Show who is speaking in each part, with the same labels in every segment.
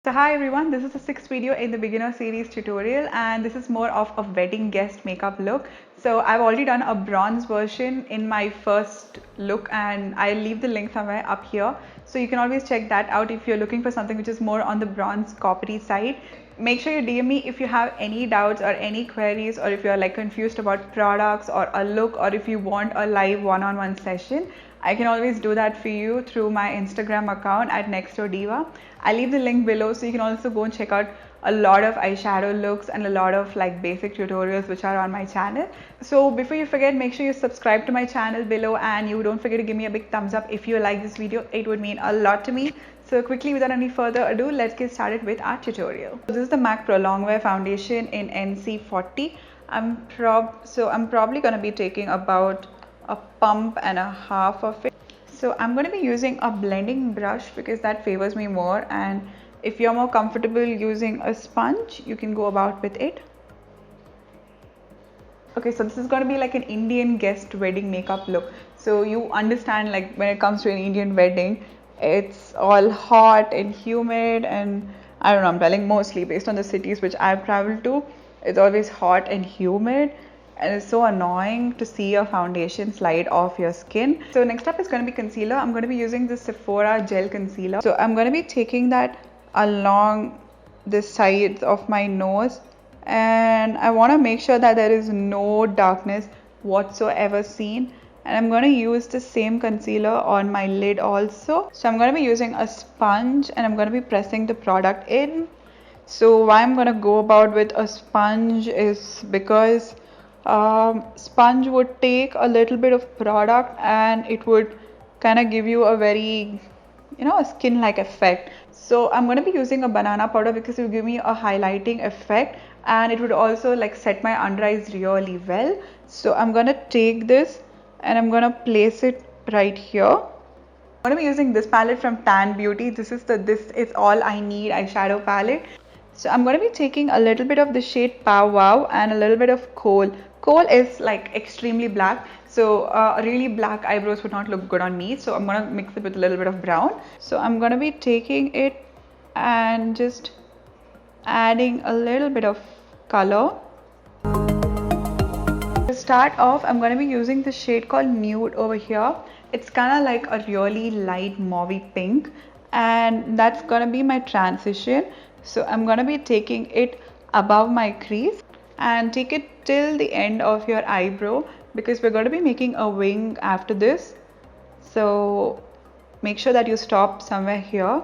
Speaker 1: So hi everyone, this is the sixth video in the beginner series tutorial and this is more of a wedding guest makeup look. So I've already done a bronze version in my first look and I'll leave the link somewhere up here. So you can always check that out if you're looking for something which is more on the bronze coppery side. Make sure you DM me if you have any doubts or any queries, or if you're like confused about products or a look, or if you want a live one-on-one session. I can always do that for you through my Instagram account at NextDoorDiva. I'll leave the link below so you can also go and check out a lot of eyeshadow looks and a lot of like basic tutorials which are on my channel. So before you forget, make sure you subscribe to my channel below, and you don't forget to give me a big thumbs up if you like this video. It would mean a lot to me. So quickly, without any further ado, let's get started with our tutorial. So this is the MAC Pro Longwear foundation in NC40. I'm probably going to be taking about a pump and a half of it. So I'm going to be using a blending brush because that favors me more, and if you're more comfortable using a sponge, you can go about with it. Okay, so this is going to be like an Indian guest wedding makeup look. So you understand, like when it comes to an Indian wedding, it's all hot and humid, and I don't know, I'm telling mostly based on the cities which I've traveled to, it's always hot and humid. And it's so annoying to see your foundation slide off your skin. So next up is going to be concealer. I'm going to be using the Sephora gel concealer. So I'm going to be taking that along the sides of my nose, and I want to make sure that there is no darkness whatsoever seen. And I'm going to use the same concealer on my lid also. So I'm going to be using a sponge and I'm going to be pressing the product in. So why I'm going to go about with a sponge is because sponge would take a little bit of product and it would kind of give you a very, a skin like effect. So I'm going to be using a banana powder because it will give me a highlighting effect, and it would also like set my under eyes really well. So I'm going to take this and I'm going to place it right here. I'm going to be using this palette from Tan Beauty. This is All I Need eyeshadow palette. So I'm going to be taking a little bit of the shade Pow Wow and a little bit of Kohl. Kohl is like extremely black, so really black eyebrows would not look good on me. So I'm going to mix it with a little bit of brown. So I'm going to be taking it and just adding a little bit of color. To start off, I'm going to be using the shade called Nude over here. It's kind of like a really light mauvey pink, and that's going to be my transition. So I'm going to be taking it above my crease and take it till the end of your eyebrow, because we're going to be making a wing after this. So make sure that you stop somewhere here.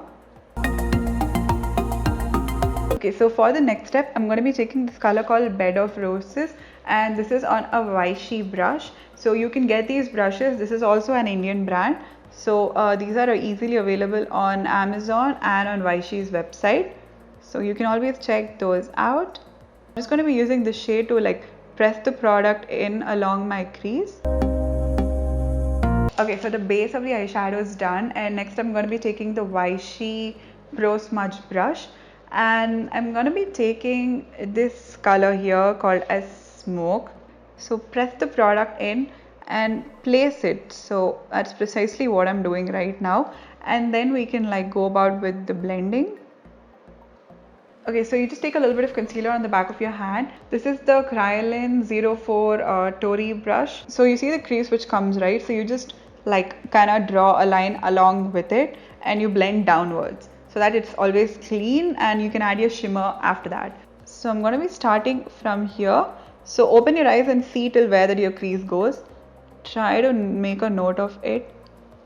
Speaker 1: Okay, so for the next step, I'm going to be taking this color called Bed of Roses, and this is on a Vichy brush. So you can get these brushes. This is also an Indian brand. So these are easily available on Amazon and on Vichy's website. So you can always check those out. I'm just going to be using the shade to like press the product in along my crease. Okay, so the base of the eyeshadow is done, and next I'm going to be taking the Vichy Pro Smudge brush, and I'm going to be taking this color here called as Smoke. So press the product in and place it. So that's precisely what I'm doing right now, and then we can like go about with the blending. Okay, so you just take a little bit of concealer on the back of your hand. This is the Kryolan 04 Tory brush. So you see the crease which comes, right? So you just like kind of draw a line along with it and you blend downwards so that it's always clean, and you can add your shimmer after that. So I'm going to be starting from here. So open your eyes and see till where that your crease goes. Try to make a note of it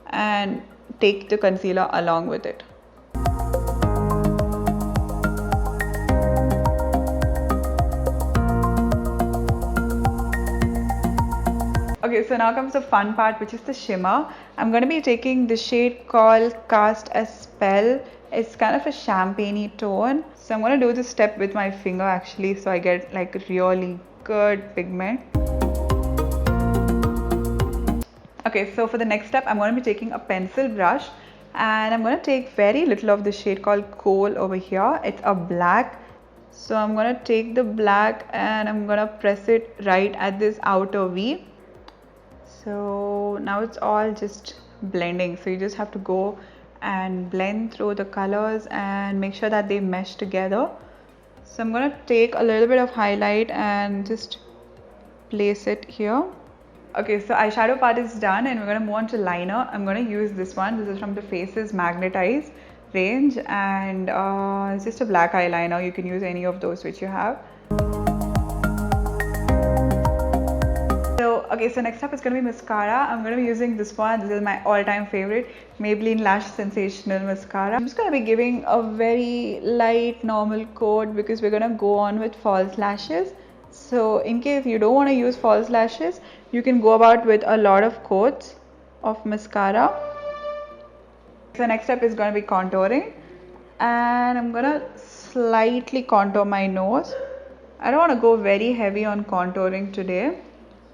Speaker 1: and take the concealer along with it. Okay, so now comes the fun part, which is the shimmer. I'm going to be taking the shade called Cast a Spell. It's kind of a champagne-y tone. So I'm going to do this step with my finger actually, so I get like really good pigment. Okay, so for the next step, I'm going to be taking a pencil brush, and I'm going to take very little of the shade called Kohl over here. It's a black. So I'm going to take the black and I'm going to press it right at this outer V. So now it's all just blending, so you just have to go and blend through the colors and make sure that they mesh together. So I'm gonna take a little bit of highlight and just place it here. Okay, so eyeshadow part is done and we're gonna move on to liner. I'm gonna use this one. This is from the Faces Magnetize range, and it's just a black eyeliner. You can use any of those which you have. Okay, so next up is going to be mascara. I'm going to be using this one. This is my all-time favorite, Maybelline Lash Sensational Mascara. I'm just going to be giving a very light normal coat because we're going to go on with false lashes. So in case you don't want to use false lashes, you can go about with a lot of coats of mascara. So next step is going to be contouring, and I'm going to slightly contour my nose. I don't want to go very heavy on contouring today.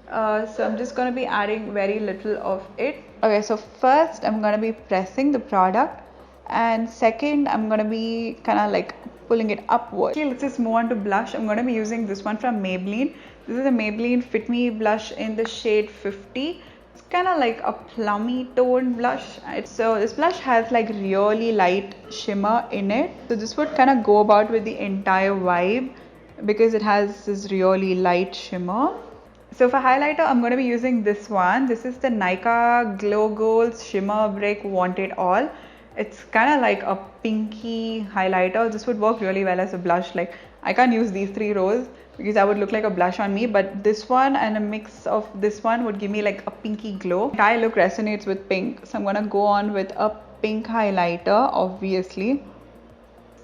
Speaker 1: So I'm just going to be adding very little of it. Okay, so first I'm going to be pressing the product, and second I'm going to be kind of like pulling it upward. Okay, let's just move on to blush. I'm going to be using this one from Maybelline. This is a Maybelline Fit Me blush in the shade 50. It's kind of like a plummy toned blush. So this blush has like really light shimmer in it. So this would kind of go about with the entire vibe because it has this really light shimmer. So for highlighter, I'm going to be using this one. This is the Nykaa Glow Gold Shimmer Brick Want It All. It's kind of like a pinky highlighter. This would work really well as a blush. Like, I can't use these 3 rows because that would look like a blush on me, but this one and a mix of this one would give me like a pinky glow. The entire look resonates with pink, so I'm going to go on with a pink highlighter, obviously.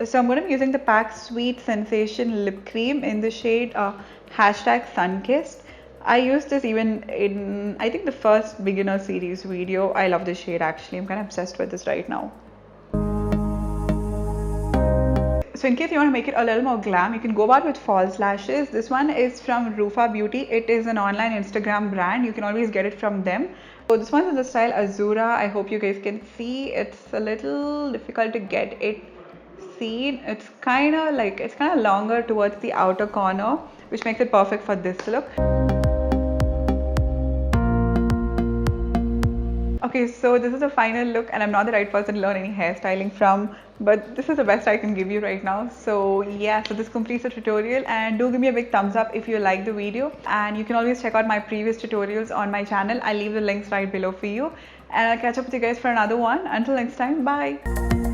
Speaker 1: So I'm going to be using the PAC Sweet Sensation Lip Cream in the shade #Sunkissed. I used this even in, I think, the first beginner series video. I love this shade actually. I'm kind of obsessed with this right now. So in case you want to make it a little more glam, you can go about with false lashes. This one is from Rufa Beauty. It is an online Instagram brand. You can always get it from them. So this one's in the style Azura. I hope you guys can see. It's a little difficult to get it seen. It's kind of longer towards the outer corner, which makes it perfect for this look. Okay, so this is the final look, and I'm not the right person to learn any hairstyling from, but this is the best I can give you right now. So yeah, so this completes the tutorial, and do give me a big thumbs up if you like the video, and you can always check out my previous tutorials on my channel. I'll leave the links right below for you, and I'll catch up with you guys for another one. Until next time, bye.